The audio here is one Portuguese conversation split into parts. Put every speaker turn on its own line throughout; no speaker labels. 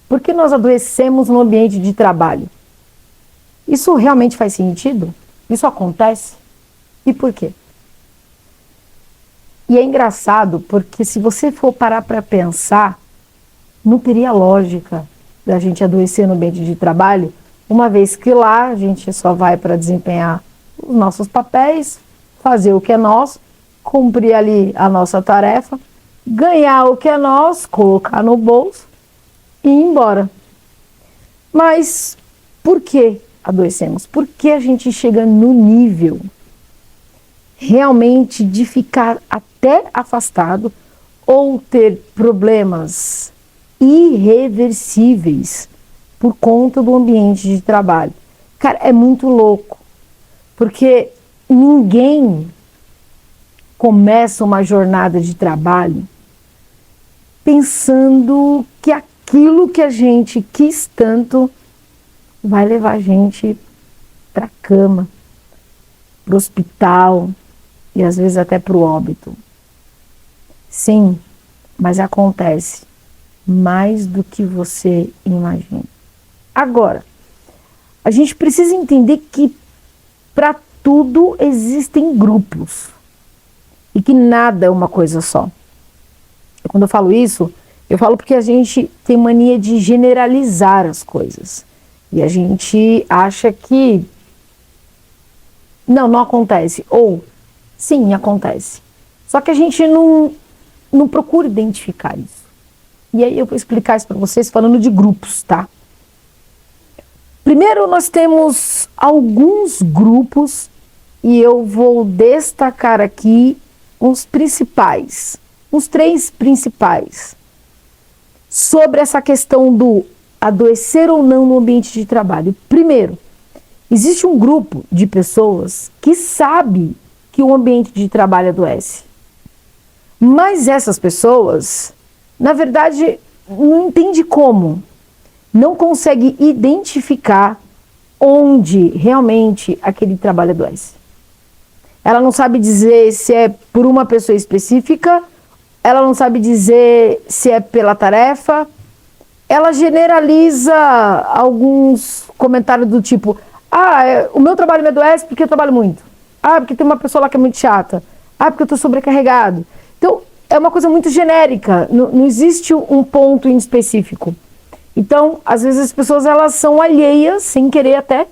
Por que nós adoecemos no ambiente de trabalho? Isso realmente faz sentido? Isso acontece? E por quê? E é engraçado porque se você for parar para pensar, não teria lógica da gente adoecer no ambiente de trabalho, uma vez que lá a gente só vai para desempenhar os nossos papéis, fazer o que é nosso, cumprir ali a nossa tarefa, ganhar o que é nosso, colocar no bolso e ir embora. Mas por que adoecemos? Por que a gente chega no nível realmente de ficar até afastado ou ter problemas irreversíveis por conta do ambiente de trabalho? Cara, é muito louco, porque ninguém começa uma jornada de trabalho pensando que aquilo que a gente quis tanto vai levar a gente para a cama, para o hospital e às vezes até para o óbito. Sim, mas acontece mais do que você imagina. Agora, a gente precisa entender que para tudo existem grupos e que nada é uma coisa só. Quando eu falo isso, eu falo porque a gente tem mania de generalizar as coisas. E a gente acha que não acontece. Ou, sim, acontece. Só que a gente não procura identificar isso. E aí eu vou explicar isso para vocês falando de grupos, tá? Primeiro nós temos alguns grupos e eu vou destacar aqui os principais, os 3 principais, sobre essa questão do adoecer ou não no ambiente de trabalho. Primeiro, existe um grupo de pessoas que sabe que o ambiente de trabalho adoece. Mas essas pessoas, na verdade, não entende como, não consegue identificar onde realmente aquele trabalho adoece. Ela não sabe dizer se é por uma pessoa específica, ela não sabe dizer se é pela tarefa, ela generaliza alguns comentários do tipo, o meu trabalho me adoece porque eu trabalho muito, porque tem uma pessoa lá que é muito chata, porque eu estou sobrecarregado. Então, é uma coisa muito genérica, não existe um ponto em específico. Então, às vezes as pessoas elas são alheias, sem querer até,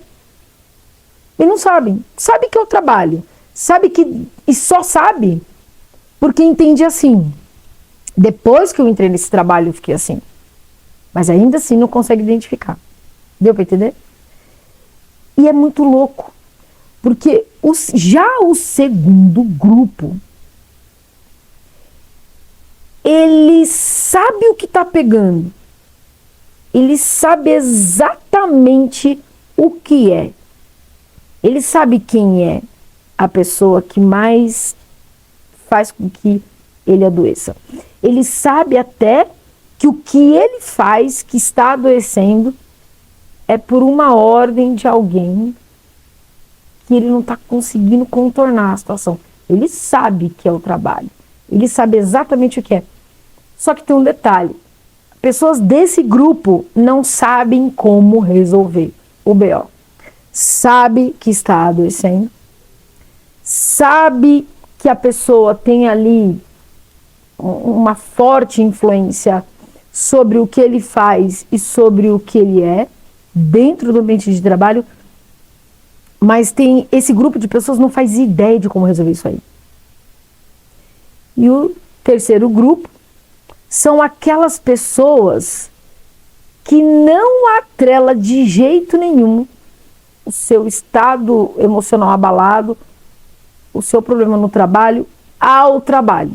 e não sabem. Sabe que eu trabalho, sabe que, e só sabe porque entende assim. Depois que eu entrei nesse trabalho, eu fiquei assim. Mas ainda assim não consegue identificar. Deu para entender? E é muito louco, porque já o segundo grupo, ele sabe o que está pegando. Ele sabe exatamente o que é. Ele sabe quem é a pessoa que mais faz com que ele adoeça. Ele sabe até que o que ele faz, que está adoecendo, é por uma ordem de alguém que ele não está conseguindo contornar a situação. Ele sabe que é o trabalho. Ele sabe exatamente o que é. Só que tem um detalhe. Pessoas desse grupo não sabem como resolver o BO. Sabe que está adoecendo. Sabe que a pessoa tem ali uma forte influência sobre o que ele faz e sobre o que ele é dentro do ambiente de trabalho, mas tem esse grupo de pessoas não faz ideia de como resolver isso aí. E o terceiro grupo são aquelas pessoas que não atrela de jeito nenhum o seu estado emocional abalado, o seu problema no trabalho, ao trabalho.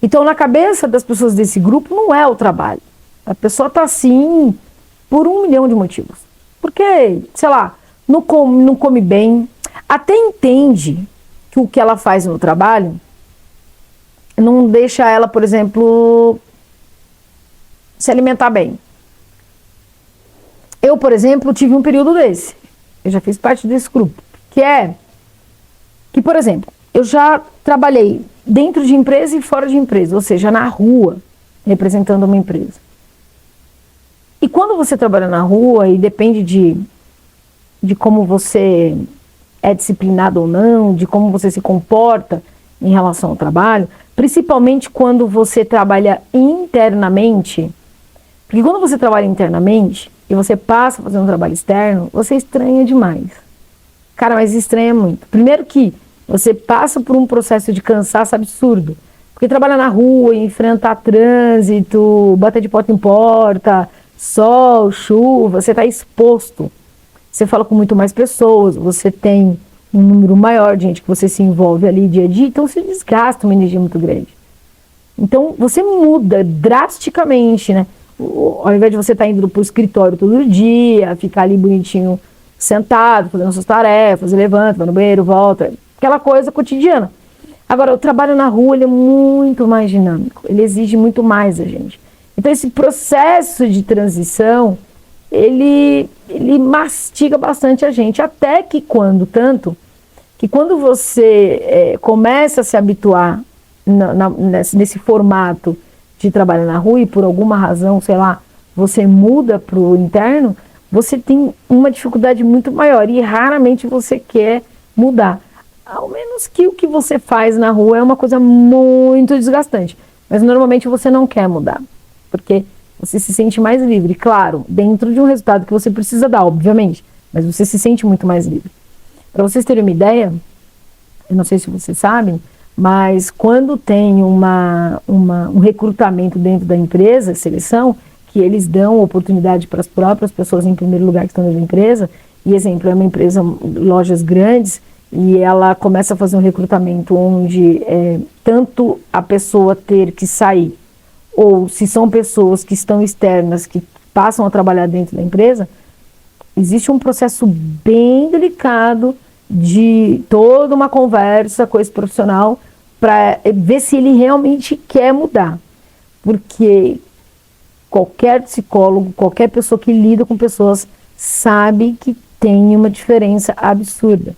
Então, na cabeça das pessoas desse grupo, não é o trabalho. A pessoa está assim por 1 milhão de motivos. Porque, sei lá, não come bem, até entende que o que ela faz no trabalho não deixa ela, por exemplo, se alimentar bem. Eu, por exemplo, tive um período desse. Eu já fiz parte desse grupo. Que, por exemplo, eu já trabalhei dentro de empresa e fora de empresa, ou seja, na rua, representando uma empresa. E quando você trabalha na rua, e depende de como você é disciplinado ou não, de como você se comporta em relação ao trabalho, principalmente quando você trabalha internamente, porque quando você trabalha internamente e você passa a fazer um trabalho externo, você estranha demais. Cara, mas estranha muito. Primeiro que você passa por um processo de cansaço absurdo. Porque trabalhar na rua, enfrentar trânsito, bater de porta em porta, sol, chuva, você está exposto. Você fala com muito mais pessoas, você tem um número maior de gente que você se envolve ali dia a dia, então você desgasta uma energia muito grande. Então você muda drasticamente, né? Ao invés de você estar indo para o escritório todo dia, ficar ali bonitinho sentado, fazendo suas tarefas, levanta, vai no banheiro, volta, aquela coisa cotidiana. Agora, o trabalho na rua, ele é muito mais dinâmico, ele exige muito mais da gente. Então, esse processo de transição, ele mastiga bastante a gente, até que quando você começa a se habituar nesse formato de trabalho na rua e por alguma razão, sei lá, você muda para o interno, você tem uma dificuldade muito maior e raramente você quer mudar. Ao menos que o que você faz na rua é uma coisa muito desgastante. Mas normalmente você não quer mudar, porque você se sente mais livre. Claro, dentro de um resultado que você precisa dar, obviamente, mas você se sente muito mais livre. Para vocês terem uma ideia, eu não sei se vocês sabem, mas quando tem um recrutamento dentro da empresa, seleção, que eles dão oportunidade para as próprias pessoas em primeiro lugar que estão dentro da empresa, e exemplo, é uma empresa, lojas grandes, e ela começa a fazer um recrutamento onde tanto a pessoa ter que sair, ou se são pessoas que estão externas, que passam a trabalhar dentro da empresa, existe um processo bem delicado de toda uma conversa com esse profissional para ver se ele realmente quer mudar. Porque qualquer psicólogo, qualquer pessoa que lida com pessoas sabe que tem uma diferença absurda.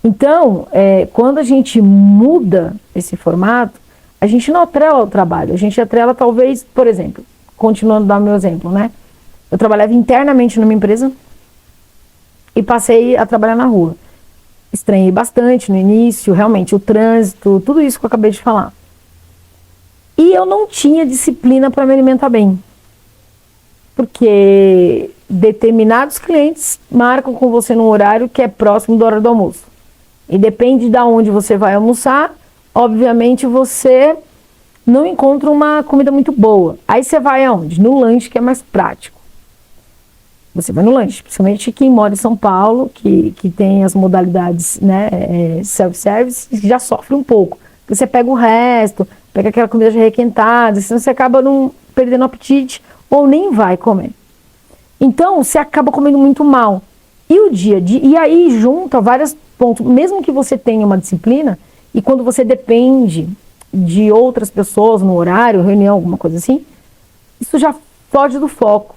Então, quando a gente muda esse formato, a gente não atrela o trabalho, a gente atrela talvez, por exemplo, continuando a dar o meu exemplo, né? Eu trabalhava internamente numa empresa e passei a trabalhar na rua. Estranhei bastante no início, realmente, o trânsito, tudo isso que eu acabei de falar. E eu não tinha disciplina para me alimentar bem. Porque determinados clientes marcam com você num horário que é próximo da hora do almoço. E depende de onde você vai almoçar, obviamente você não encontra uma comida muito boa. Aí você vai aonde? No lanche, que é mais prático. Você vai no lanche, principalmente quem mora em São Paulo, que tem as modalidades, né, self-service, já sofre um pouco. Porque você pega o resto, pega aquela comida já requentada, senão você acaba não perdendo apetite ou nem vai comer. Então, você acaba comendo muito mal. E o dia a dia, e aí junta vários pontos, mesmo que você tenha uma disciplina, e quando você depende de outras pessoas no horário, reunião, alguma coisa assim, isso já foge do foco.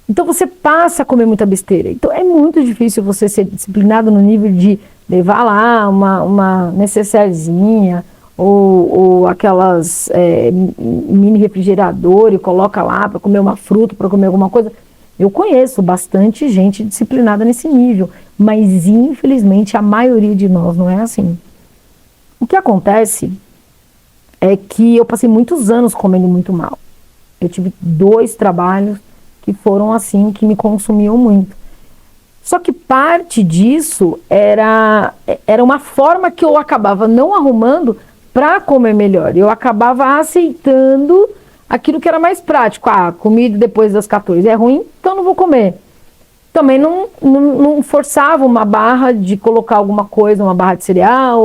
Então você passa a comer muita besteira. Então é muito difícil você ser disciplinado no nível de levar lá uma necessairezinha ou aquelas mini refrigerador e coloca lá para comer uma fruta, para comer alguma coisa. Eu conheço bastante gente disciplinada nesse nível, mas infelizmente a maioria de nós não é assim. O que acontece é que eu passei muitos anos comendo muito mal. Eu tive 2 trabalhos que foram assim, que me consumiam muito. Só que parte disso era uma forma que eu acabava não arrumando para comer melhor. Eu acabava aceitando aquilo que era mais prático. Ah, comida depois das 14 é ruim, então não vou comer. Também não forçava uma barra de colocar alguma coisa, uma barra de cereal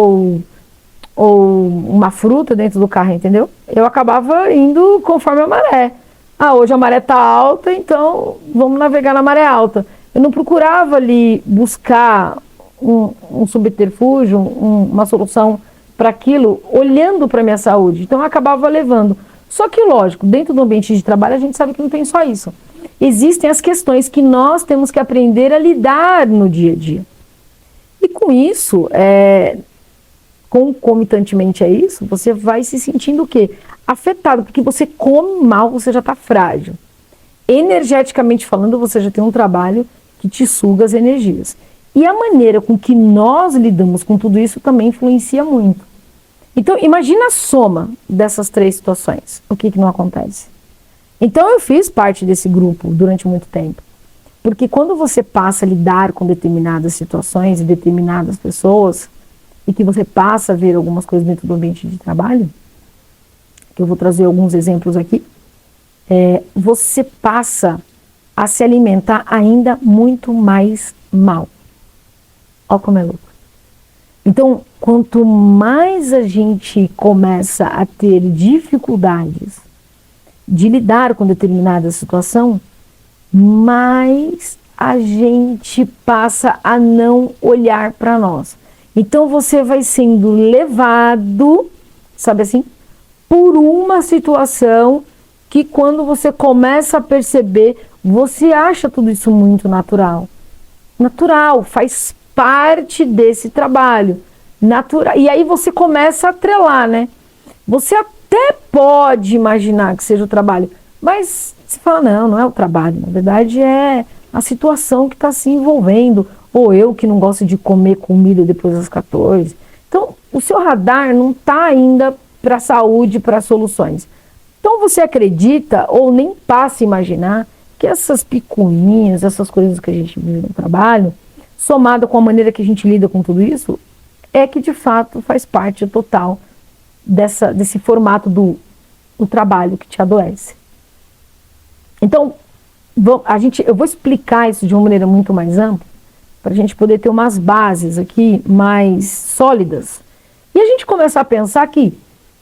ou uma fruta dentro do carro, entendeu? Eu acabava indo conforme a maré. Ah, hoje a maré está alta, então vamos navegar na maré alta. Eu não procurava ali buscar um subterfúgio, uma solução para aquilo, olhando para a minha saúde. Então eu acabava levando. Só que, lógico, dentro do ambiente de trabalho a gente sabe que não tem só isso. Existem as questões que nós temos que aprender a lidar no dia a dia. E com isso, concomitantemente a isso, você vai se sentindo o quê? Afetado, porque você come mal, você já está frágil. energeticamente falando, você já tem um trabalho que te suga as energias. E a maneira com que nós lidamos com tudo isso também influencia muito. Então, imagina a soma dessas 3 situações. O que não acontece? Então, eu fiz parte desse grupo durante muito tempo. Porque quando você passa a lidar com determinadas situações e determinadas pessoas, e que você passa a ver algumas coisas dentro do ambiente de trabalho, que eu vou trazer alguns exemplos aqui, você passa a se alimentar ainda muito mais mal. Olha como é louco. Então, quanto mais a gente começa a ter dificuldades de lidar com determinada situação, mais a gente passa a não olhar para nós. Então, você vai sendo levado, sabe assim, por uma situação que quando você começa a perceber, você acha tudo isso muito natural. Natural, faz parte desse trabalho. Natural. E aí você começa a atrelar, né? Você até pode imaginar que seja o trabalho, mas você fala, não é o trabalho. Na verdade é a situação que está se envolvendo. Ou eu que não gosto de comer comida depois das 14. Então, o seu radar não está ainda para a saúde, para soluções. Então, você acredita ou nem passa a imaginar que essas picuinhas, essas coisas que a gente vive no trabalho, somada com a maneira que a gente lida com tudo isso, é que de fato faz parte total desse formato do trabalho que te adoece. Então, eu vou explicar isso de uma maneira muito mais ampla, para a gente poder ter umas bases aqui mais sólidas. E a gente começar a pensar que,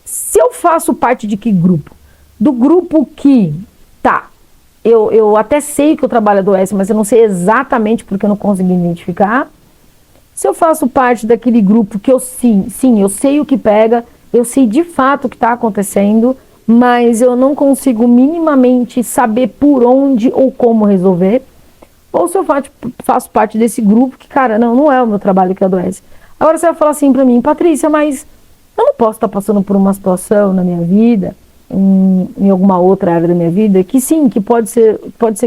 se eu faço parte de que grupo? Do grupo que, eu até sei que o trabalho adoece, mas eu não sei exatamente porque eu não consegui identificar. Se eu faço parte daquele grupo que eu sim, eu sei o que pega, eu sei de fato o que está acontecendo, mas eu não consigo minimamente saber por onde ou como resolver. Ou se eu faço parte desse grupo que, cara, não é o meu trabalho que adoece. Agora você vai falar assim pra mim, Patrícia, mas eu não posso estar passando por uma situação na minha vida, em alguma outra área da minha vida, que sim, que pode ser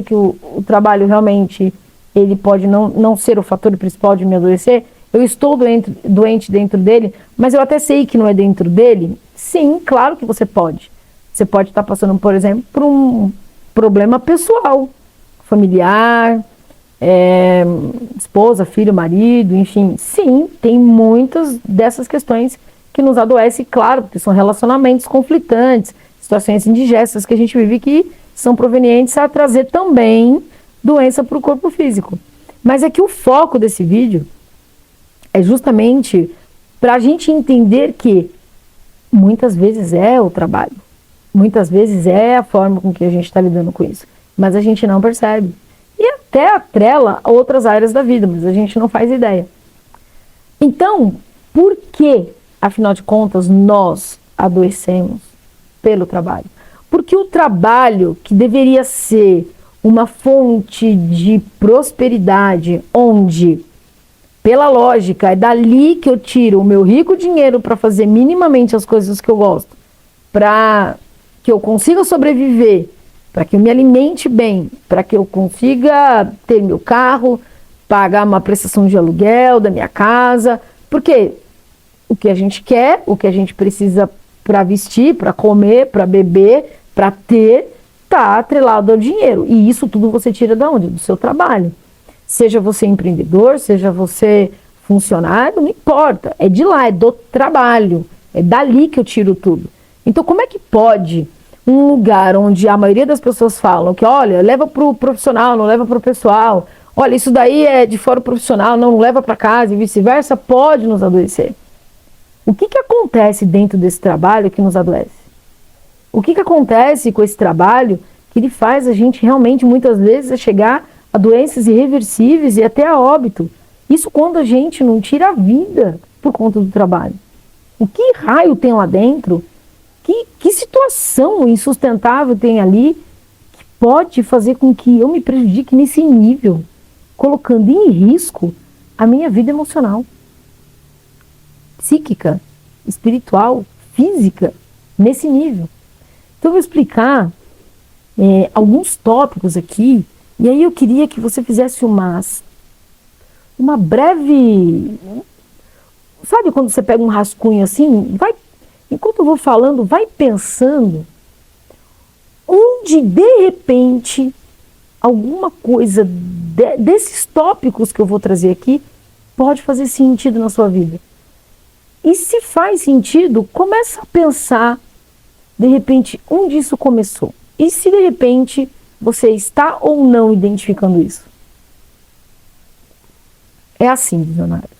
que o trabalho realmente, ele pode não ser o fator principal de me adoecer. Eu estou doente dentro dele, mas eu até sei que não é dentro dele. Sim, claro que você pode. Você pode estar passando, por exemplo, por um problema pessoal, familiar, esposa, filho, marido, enfim. Sim, tem muitas dessas questões que nos adoecem, claro, porque são relacionamentos conflitantes, situações indigestas que a gente vive que são provenientes a trazer também doença para o corpo físico. Mas é que o foco desse vídeo é justamente para a gente entender que muitas vezes é o trabalho, muitas vezes é a forma com que a gente está lidando com isso, mas a gente não percebe. E até atrela a outras áreas da vida, mas a gente não faz ideia. Então, por que, afinal de contas, nós adoecemos pelo trabalho? Porque o trabalho, que deveria ser uma fonte de prosperidade, onde, pela lógica, é dali que eu tiro o meu rico dinheiro para fazer minimamente as coisas que eu gosto, para que eu consiga sobreviver, para que eu me alimente bem, para que eu consiga ter meu carro, pagar uma prestação de aluguel da minha casa, porque o que a gente quer, o que a gente precisa para vestir, para comer, para beber, para ter, está atrelado ao dinheiro. E isso tudo você tira de onde? Do seu trabalho. Seja você empreendedor, seja você funcionário, não importa. É de lá, é do trabalho. É dali que eu tiro tudo. Então, como é que pode um lugar onde a maioria das pessoas falam que, olha, leva para o profissional, não leva para o pessoal. Olha, isso daí é de fora profissional, não leva para casa e vice-versa, pode nos adoecer. O que acontece dentro desse trabalho que nos adoece? O que acontece com esse trabalho que ele faz a gente realmente, muitas vezes, chegar a doenças irreversíveis e até a óbito? Isso quando a gente não tira a vida por conta do trabalho. O que raio tem lá dentro? Que situação insustentável tem ali que pode fazer com que eu me prejudique nesse nível, colocando em risco a minha vida emocional, psíquica, espiritual, física, nesse nível? Então eu vou explicar alguns tópicos aqui, e aí eu queria que você fizesse uma breve... Sabe quando você pega um rascunho assim? Enquanto eu vou falando, vai pensando onde, de repente, alguma coisa desses tópicos que eu vou trazer aqui pode fazer sentido na sua vida. E se faz sentido, começa a pensar, de repente, onde isso começou. E se, de repente, você está ou não identificando isso. É assim, visionários.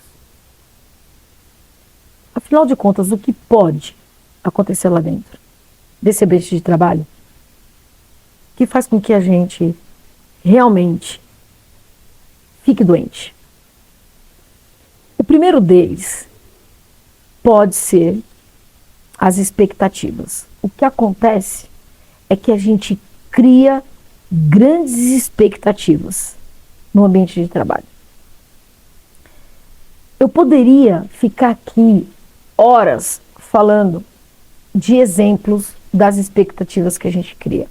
Afinal de contas, o que pode acontecer lá dentro desse ambiente de trabalho que faz com que a gente realmente fique doente? O primeiro deles pode ser as expectativas. O que acontece é que a gente cria grandes expectativas no ambiente de trabalho. Eu poderia ficar aqui horas falando de exemplos das expectativas que a gente cria.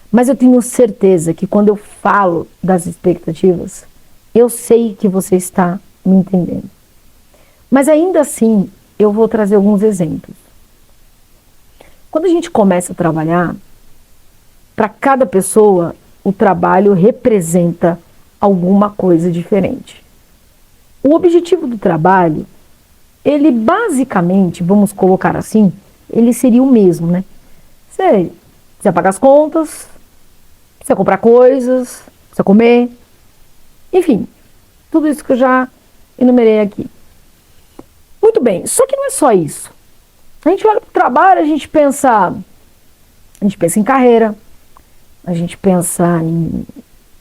Mas eu tenho certeza que quando eu falo das expectativas, eu sei que você está me entendendo. Mas ainda assim, eu vou trazer alguns exemplos. Quando a gente começa a trabalhar, para cada pessoa, o trabalho representa alguma coisa diferente. O objetivo do trabalho, ele basicamente, vamos colocar assim, ele seria o mesmo, né? Você precisa pagar as contas, precisa comprar coisas, precisa comer, enfim, tudo isso que eu já enumerei aqui. Muito bem, só que não é só isso. A gente olha para o trabalho, a gente pensa em carreira, a gente pensa em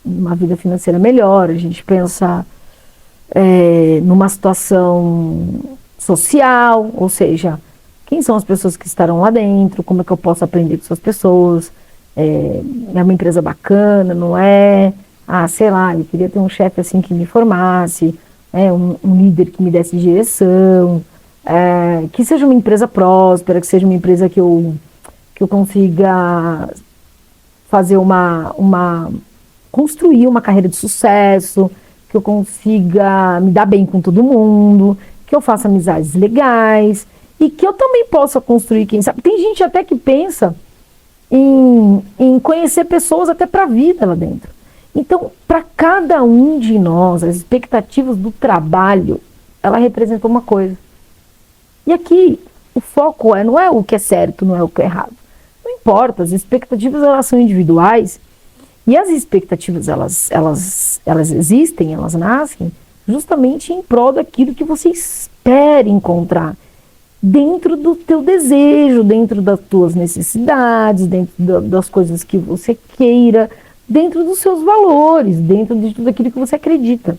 uma vida financeira melhor, a gente pensa numa situação social, ou seja, quem são as pessoas que estarão lá dentro, como é que eu posso aprender com essas pessoas, é uma empresa bacana, não é? Sei lá, eu queria ter um chefe assim que me formasse, um líder que me desse direção, que seja uma empresa próspera, que seja uma empresa que eu consiga fazer construir uma carreira de sucesso, que eu consiga me dar bem com todo mundo, que eu faça amizades legais e que eu também possa construir, quem sabe. Tem gente até que pensa em conhecer pessoas até para a vida lá dentro. Então, para cada um de nós, as expectativas do trabalho, ela representa uma coisa. E aqui, o foco não é o que é certo, não é o que é errado. Não importa, as expectativas elas são individuais. E as expectativas, elas existem, elas nascem justamente em prol daquilo que você espera encontrar dentro do teu desejo, dentro das tuas necessidades, dentro das coisas que você queira, dentro dos seus valores, dentro de tudo aquilo que você acredita.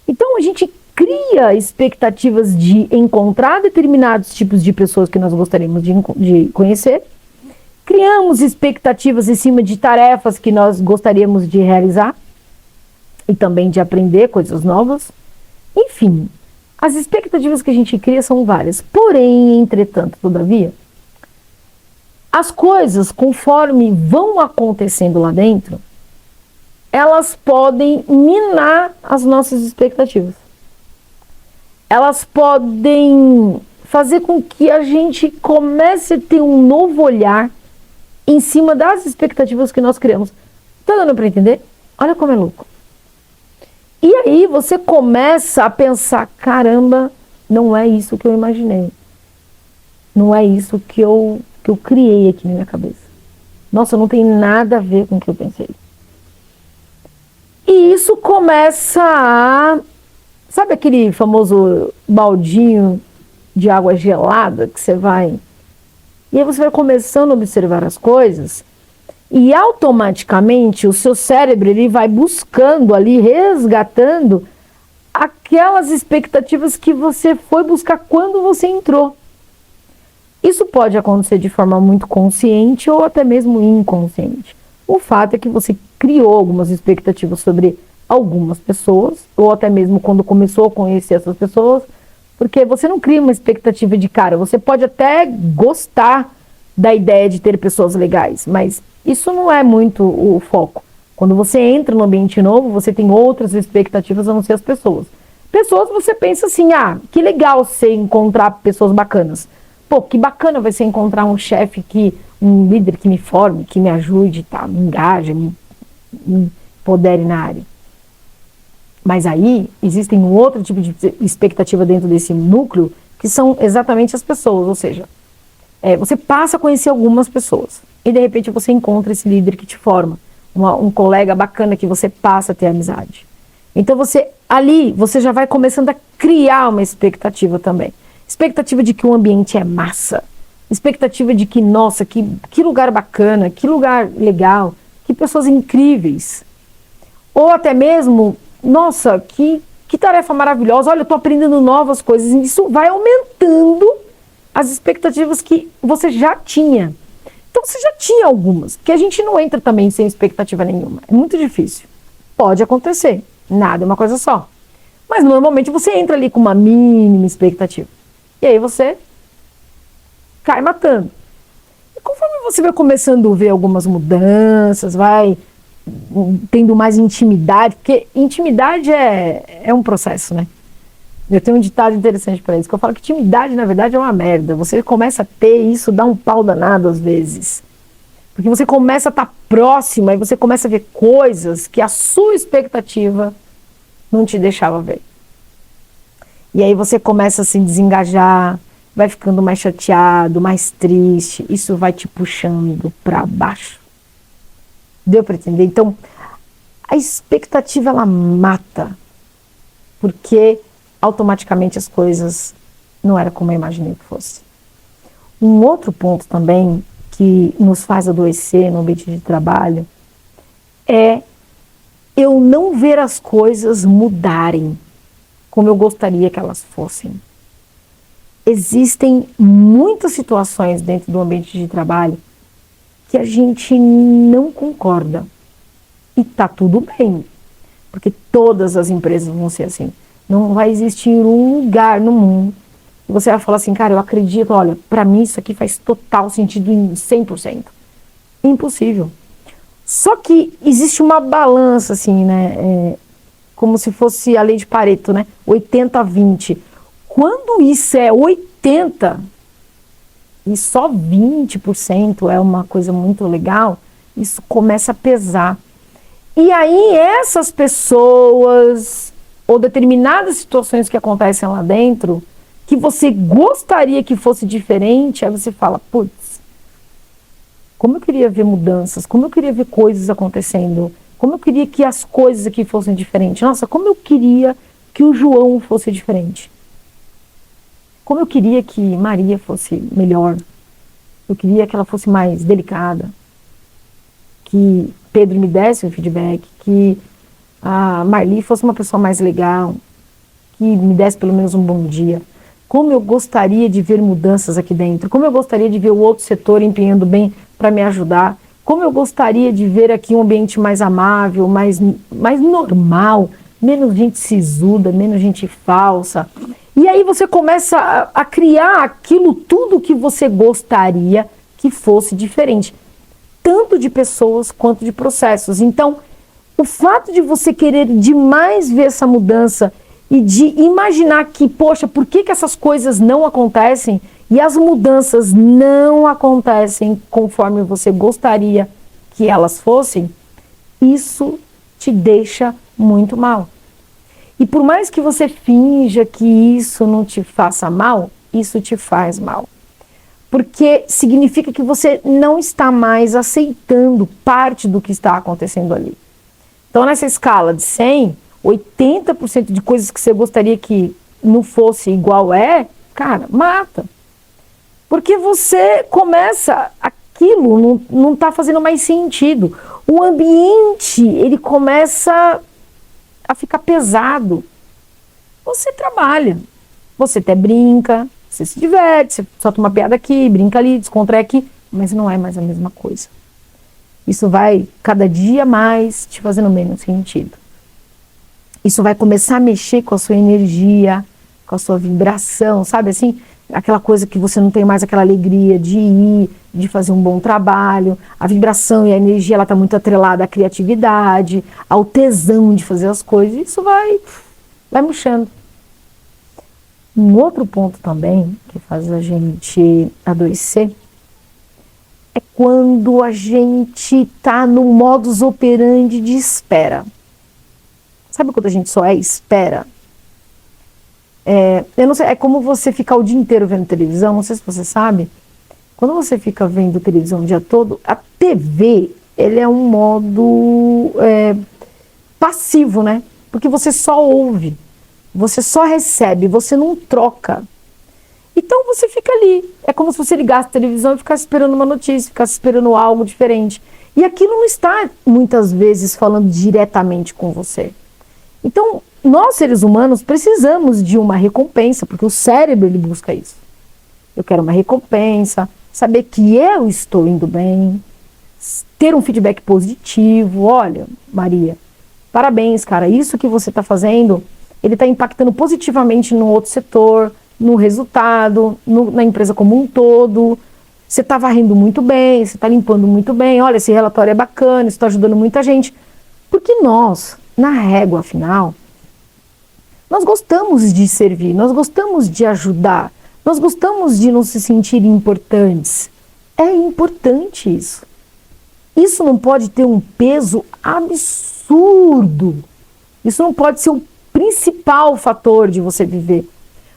Então a gente cria expectativas de encontrar determinados tipos de pessoas que nós gostaríamos de conhecer. Criamos expectativas em cima de tarefas que nós gostaríamos de realizar e também de aprender coisas novas. Enfim, as expectativas que a gente cria são várias. Porém, entretanto, todavia, as coisas, conforme vão acontecendo lá dentro, elas podem minar as nossas expectativas. Elas podem fazer com que a gente comece a ter um novo olhar em cima das expectativas que nós criamos. Tá dando para entender? Olha como é louco. E aí você começa a pensar, caramba, não é isso que eu imaginei. Não é isso que eu criei aqui na minha cabeça. Nossa, não tem nada a ver com o que eu pensei. E isso começa a... Sabe aquele famoso baldinho de água gelada que você vai... E aí você vai começando a observar as coisas e automaticamente o seu cérebro ele vai buscando ali, resgatando aquelas expectativas que você foi buscar quando você entrou. Isso pode acontecer de forma muito consciente ou até mesmo inconsciente. O fato é que você criou algumas expectativas sobre algumas pessoas, ou até mesmo quando começou a conhecer essas pessoas, porque você não cria uma expectativa de cara, você pode até gostar da ideia de ter pessoas legais, mas isso não é muito o foco. Quando você entra no ambiente novo, você tem outras expectativas a não ser as pessoas. Pessoas, você pensa assim, que legal você encontrar pessoas bacanas. Pô, que bacana vai ser encontrar um chefe, um líder que me forme, que me ajude, tá, me engaje, me empodere na área. Mas aí, existem um outro tipo de expectativa dentro desse núcleo, que são exatamente as pessoas, ou seja, você passa a conhecer algumas pessoas, e de repente você encontra esse líder que te forma, um colega bacana que você passa a ter amizade. Então você já vai começando a criar uma expectativa também. Expectativa de que o ambiente é massa. Expectativa de que, nossa, que lugar bacana, que lugar legal, que pessoas incríveis. Ou até mesmo, nossa, que tarefa maravilhosa, olha, eu estou aprendendo novas coisas. E isso vai aumentando as expectativas que você já tinha. Então você já tinha algumas, que a gente não entra também sem expectativa nenhuma. É muito difícil. Pode acontecer, nada é uma coisa só. Mas normalmente você entra ali com uma mínima expectativa. E aí você cai matando. E conforme você vai começando a ver algumas mudanças, vai tendo mais intimidade, porque intimidade é um processo, né? Eu tenho um ditado interessante para isso, que eu falo que intimidade, na verdade, é uma merda. Você começa a ter isso, dá um pau danado às vezes. Porque você começa a estar próximo, aí você começa a ver coisas que a sua expectativa não te deixava ver. E aí você começa a se desengajar, vai ficando mais chateado, mais triste. Isso vai te puxando para baixo. Deu para entender? Então, a expectativa, ela mata. Porque automaticamente as coisas não eram como eu imaginei que fosse. Um outro ponto também que nos faz adoecer no ambiente de trabalho é eu não ver as coisas mudarem como eu gostaria que elas fossem. Existem muitas situações dentro do ambiente de trabalho que a gente não concorda. E tá tudo bem, porque todas as empresas vão ser assim. Não vai existir um lugar no mundo que você vai falar assim, cara, eu acredito, olha, para mim isso aqui faz total sentido em 100%. Impossível. Só que existe uma balança, assim, né? Como se fosse a lei de Pareto, né? 80-20. Quando isso é 80% e só 20% é uma coisa muito legal, isso começa a pesar. E aí essas pessoas, ou determinadas situações que acontecem lá dentro, que você gostaria que fosse diferente, aí você fala, putz, como eu queria ver mudanças, como eu queria ver coisas acontecendo, como eu queria que as coisas aqui fossem diferentes. Nossa, como eu queria que o João fosse diferente. Como eu queria que Maria fosse melhor. Eu queria que ela fosse mais delicada. Que Pedro me desse um feedback. Que a Marli fosse uma pessoa mais legal. Que me desse pelo menos um bom dia. Como eu gostaria de ver mudanças aqui dentro. Como eu gostaria de ver o outro setor empenhando bem para me ajudar. Como eu gostaria de ver aqui um ambiente mais amável, mais normal, menos gente sisuda, menos gente falsa. E aí você começa a criar aquilo tudo que você gostaria que fosse diferente, tanto de pessoas quanto de processos. Então, o fato de você querer demais ver essa mudança e de imaginar que, poxa, por que essas coisas não acontecem e as mudanças não acontecem conforme você gostaria que elas fossem, isso te deixa muito mal. E por mais que você finja que isso não te faça mal, isso te faz mal. Porque significa que você não está mais aceitando parte do que está acontecendo ali. Então, nessa escala de 100, 80% de coisas que você gostaria que não fosse igual cara, mata. Porque você começa, aquilo não está fazendo mais sentido. O ambiente, ele começa a ficar pesado. Você trabalha, você até brinca, você se diverte, você solta uma piada aqui, brinca ali, descontrai aqui, mas não é mais a mesma coisa. Isso vai cada dia mais te fazendo menos sentido. Isso vai começar a mexer com a sua energia, com a sua vibração, sabe assim? aquela coisa que você não tem mais aquela alegria de ir, de fazer um bom trabalho, a vibração e a energia, ela está muito atrelada à criatividade, ao tesão de fazer as coisas, isso vai murchando. Um outro ponto também que faz a gente adoecer é quando a gente está no modus operandi de espera. Sabe quando a gente só espera? Eu não sei, é como você ficar o dia inteiro vendo televisão, não sei se você sabe. Quando você fica vendo televisão o dia todo, a TV, ele é um modo passivo, né? Porque você só ouve, você só recebe, você não troca. Então você fica ali. É como se você ligasse a televisão e ficasse esperando uma notícia, ficasse esperando algo diferente. E aquilo não está, muitas vezes, falando diretamente com você. Então, nós, seres humanos, precisamos de uma recompensa, porque o cérebro, ele busca isso. Eu quero uma recompensa, saber que eu estou indo bem, ter um feedback positivo. Olha, Maria, parabéns, cara, isso que você está fazendo, ele está impactando positivamente no outro setor, no resultado, na empresa como um todo. Você está varrendo muito bem, você está limpando muito bem, olha, esse relatório é bacana, isso está ajudando muita gente. Porque nós, na régua final, nós gostamos de servir, nós gostamos de ajudar, nós gostamos de nos se sentir importantes. É importante isso. Isso não pode ter um peso absurdo. Isso não pode ser o principal fator de você viver.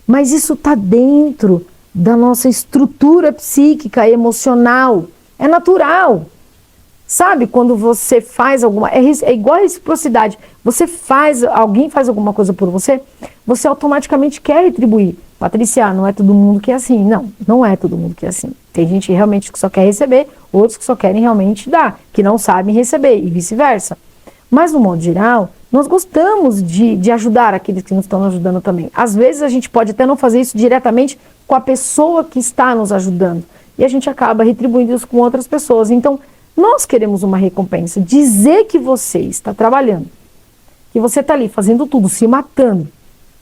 Mas isso está dentro da nossa estrutura psíquica, emocional. É natural. Sabe, quando você faz alguma... É igual a reciprocidade. Alguém faz alguma coisa por você, você automaticamente quer retribuir. Patrícia, não é todo mundo que é assim. Não, não é todo mundo que é assim. Tem gente realmente que só quer receber, outros que só querem realmente dar, que não sabem receber e vice-versa. Mas, no modo geral, nós gostamos de ajudar aqueles que nos estão ajudando também. Às vezes, a gente pode até não fazer isso diretamente com a pessoa que está nos ajudando. E a gente acaba retribuindo isso com outras pessoas. Então, nós queremos uma recompensa. Dizer que você está trabalhando, que você está ali fazendo tudo, se matando,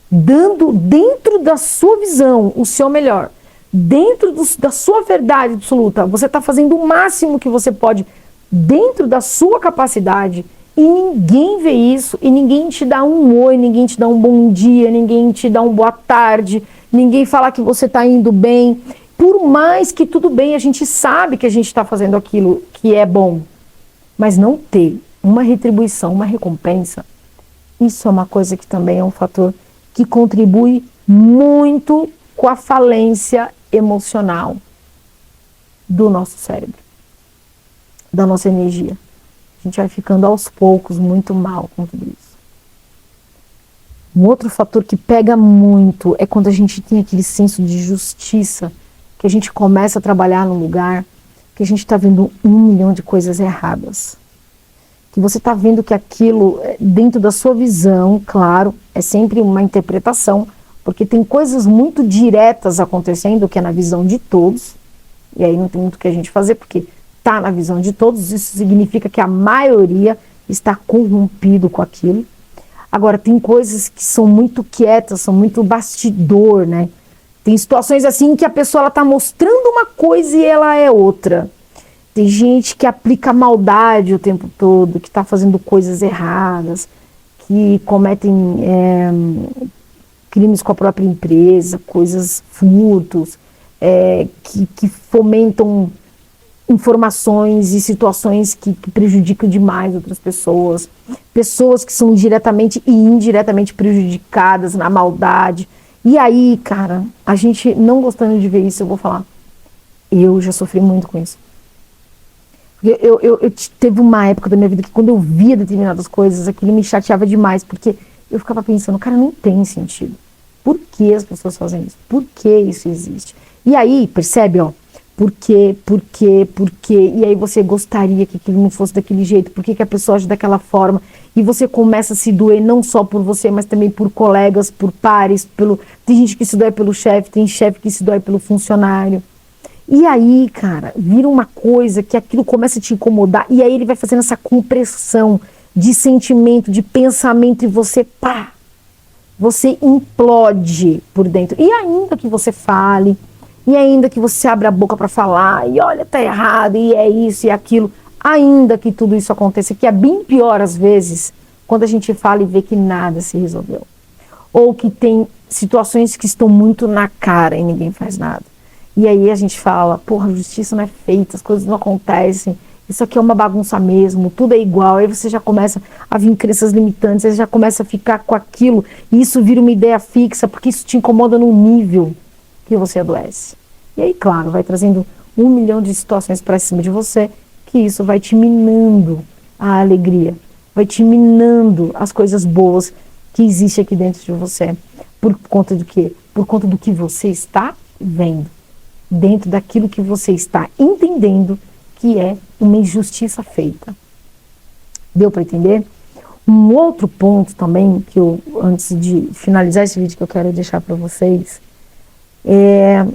dando dentro da sua visão o seu melhor, dentro da sua verdade absoluta, você está fazendo o máximo que você pode dentro da sua capacidade e ninguém vê isso, e ninguém te dá um oi, ninguém te dá um bom dia, ninguém te dá um boa tarde, ninguém fala que você está indo bem. Por mais que tudo bem, a gente sabe que a gente está fazendo aquilo que é bom, mas não ter uma retribuição, uma recompensa, isso é uma coisa que também é um fator que contribui muito com a falência emocional do nosso cérebro, da nossa energia. A gente vai ficando aos poucos muito mal com tudo isso. Um outro fator que pega muito é quando a gente tem aquele senso de justiça, que a gente começa a trabalhar num lugar que a gente está vendo 1 milhão de coisas erradas. Que você está vendo que aquilo, dentro da sua visão, claro, é sempre uma interpretação, porque tem coisas muito diretas acontecendo, que é na visão de todos, e aí não tem muito o que a gente fazer, porque está na visão de todos, isso significa que a maioria está corrompido com aquilo. Agora, tem coisas que são muito quietas, são muito bastidor, né? Tem situações assim que a pessoa está mostrando uma coisa e ela é outra. Tem gente que aplica maldade o tempo todo, que está fazendo coisas erradas, que cometem crimes com a própria empresa, furtos, que fomentam informações e situações que prejudicam demais outras pessoas. Pessoas que são diretamente e indiretamente prejudicadas na maldade. E aí, cara, a gente não gostando de ver isso, eu vou falar, eu já sofri muito com isso. Eu teve uma época da minha vida que quando eu via determinadas coisas, aquilo me chateava demais, porque eu ficava pensando, cara, não tem sentido. Por que as pessoas fazem isso? Por que isso existe? E aí, percebe, ó, por quê, e aí você gostaria que aquilo não fosse daquele jeito, por que a pessoa age daquela forma, e você começa a se doer não só por você, mas também por colegas, por pares, tem gente que se dói pelo chefe, tem chefe que se dói pelo funcionário. E aí, cara, vira uma coisa que aquilo começa a te incomodar, e aí ele vai fazendo essa compressão de sentimento, de pensamento, e você, pá, você implode por dentro. E ainda que você fale, e ainda que você abra a boca para falar, e olha, tá errado, e é isso e aquilo, ainda que tudo isso aconteça, que é bem pior às vezes, quando a gente fala e vê que nada se resolveu. Ou que tem situações que estão muito na cara e ninguém faz nada. E aí a gente fala, porra, a justiça não é feita, as coisas não acontecem, isso aqui é uma bagunça mesmo, tudo é igual. Aí você já começa a vir crenças limitantes, você já começa a ficar com aquilo, e isso vira uma ideia fixa, porque isso te incomoda num nível que você adoece. E aí, claro, vai trazendo 1 milhão de situações para cima de você, que isso vai te minando a alegria, vai te minando as coisas boas que existem aqui dentro de você. Por conta do quê? Por conta do que você está vendo, dentro daquilo que você está entendendo que é uma injustiça feita. Deu para entender? Um outro ponto também, que eu, antes de finalizar esse vídeo, que eu quero deixar para vocês, é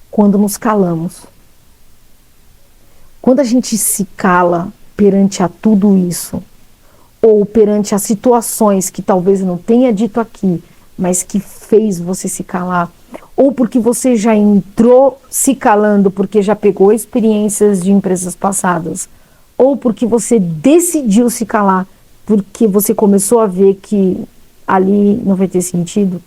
quando nos calamos. Quando a gente se cala perante a tudo isso, ou perante as situações que talvez eu não tenha dito aqui, mas que fez você se calar, ou porque você já entrou se calando porque já pegou experiências de empresas passadas, ou porque você decidiu se calar porque você começou a ver que ali não vai ter sentido,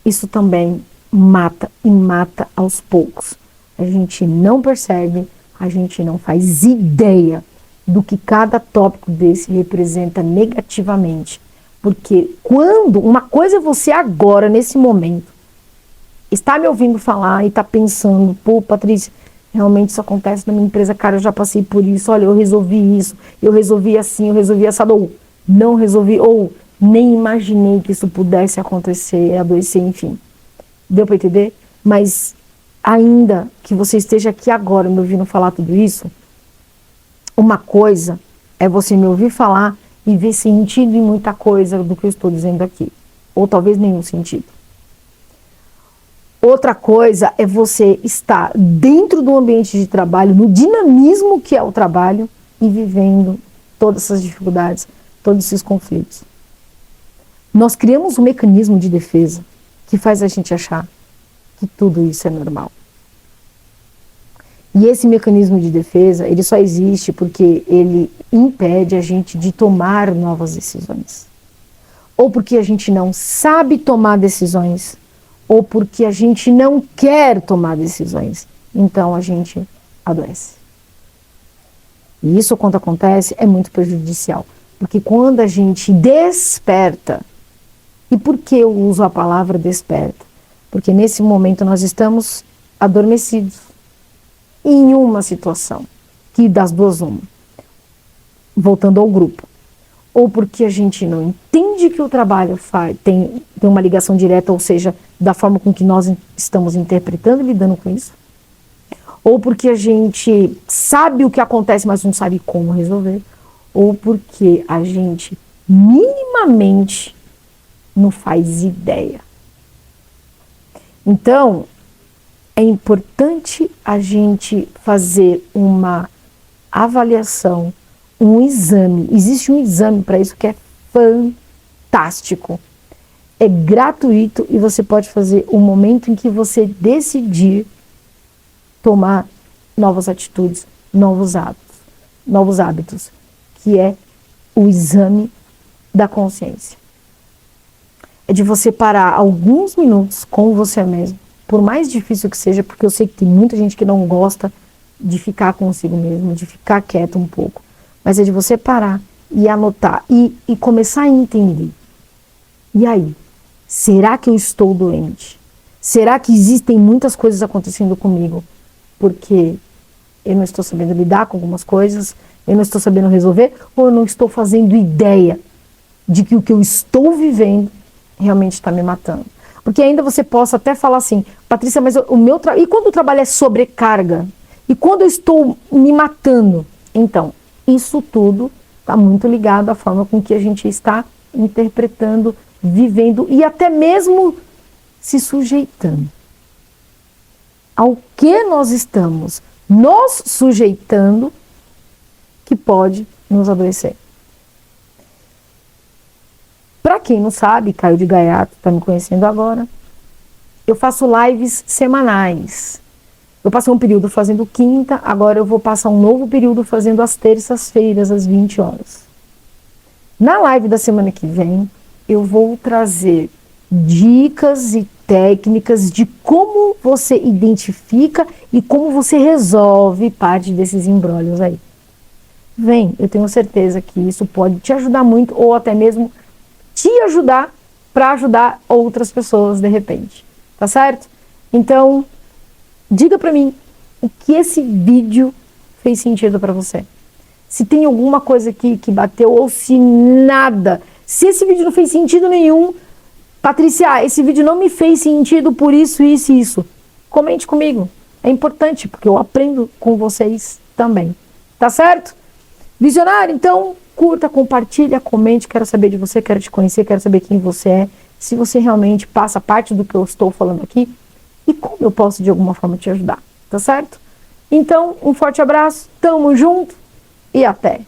isso também mata e mata aos poucos. A gente não percebe, a gente não faz ideia do que cada tópico desse representa negativamente. Porque quando, uma coisa é você agora, nesse momento, está me ouvindo falar e está pensando, pô, Patrícia, realmente isso acontece na minha empresa, cara, eu já passei por isso, olha, eu resolvi isso, eu resolvi assim, eu resolvi assado, ou não resolvi, ou nem imaginei que isso pudesse acontecer, adoecer, enfim. Deu para entender? Mas ainda que você esteja aqui agora me ouvindo falar tudo isso, uma coisa é você me ouvir falar e ver sentido em muita coisa do que eu estou dizendo aqui. Ou talvez nenhum sentido. Outra coisa é você estar dentro do ambiente de trabalho, no dinamismo que é o trabalho, e vivendo todas essas dificuldades, todos esses conflitos. Nós criamos um mecanismo de defesa que faz a gente achar que tudo isso é normal. E esse mecanismo de defesa, ele só existe porque ele impede a gente de tomar novas decisões. Ou porque a gente não sabe tomar decisões, ou porque a gente não quer tomar decisões. Então a gente adoece. E isso, quando acontece, é muito prejudicial. Porque quando a gente desperta, e por que eu uso a palavra desperta? Porque nesse momento nós estamos adormecidos em uma situação, que das duas uma, voltando ao grupo, ou porque a gente não entende que o trabalho tem uma ligação direta, ou seja, da forma com que nós estamos interpretando e lidando com isso, ou porque a gente sabe o que acontece, mas não sabe como resolver, ou porque a gente minimamente não faz ideia. Então, é importante a gente fazer uma avaliação, um exame. Existe um exame para isso que é fantástico. É gratuito e você pode fazer o momento em que você decidir tomar novas atitudes, novos hábitos, que é o exame da consciência. É de você parar alguns minutos com você mesmo, por mais difícil que seja, porque eu sei que tem muita gente que não gosta de ficar consigo mesmo, de ficar quieto um pouco. Mas é de você parar e anotar e começar a entender. E aí? Será que eu estou doente? Será que existem muitas coisas acontecendo comigo? Porque eu não estou sabendo lidar com algumas coisas, eu não estou sabendo resolver, ou eu não estou fazendo ideia de que o que eu estou vivendo realmente está me matando. Porque ainda você possa até falar assim, Patrícia, mas o meu trabalho... E quando o trabalho é sobrecarga? E quando eu estou me matando? Então, isso tudo está muito ligado à forma com que a gente está interpretando, vivendo e até mesmo se sujeitando. Ao que nós estamos nos sujeitando que pode nos adoecer. Para quem não sabe, Caio de Gaiato está me conhecendo agora, eu faço lives semanais. Eu passei um período fazendo quinta, agora eu vou passar um novo período fazendo às terças-feiras, às 20 horas. Na live da semana que vem, eu vou trazer dicas e técnicas de como você identifica e como você resolve parte desses embrólios aí. Vem, eu tenho certeza que isso pode te ajudar muito ou até mesmo te ajudar para ajudar outras pessoas de repente, tá certo? Então, diga para mim o que esse vídeo fez sentido para você. Se tem alguma coisa aqui que bateu ou se nada. Se esse vídeo não fez sentido nenhum, Patrícia, esse vídeo não me fez sentido por isso, isso e isso. Comente comigo. É importante, porque eu aprendo com vocês também. Tá certo? Visionário, então, curta, compartilha, comente. Quero saber de você, quero te conhecer, quero saber quem você é. Se você realmente passa parte do que eu estou falando aqui. E como eu posso, de alguma forma, te ajudar. Tá certo? Então, um forte abraço. Tamo junto e até.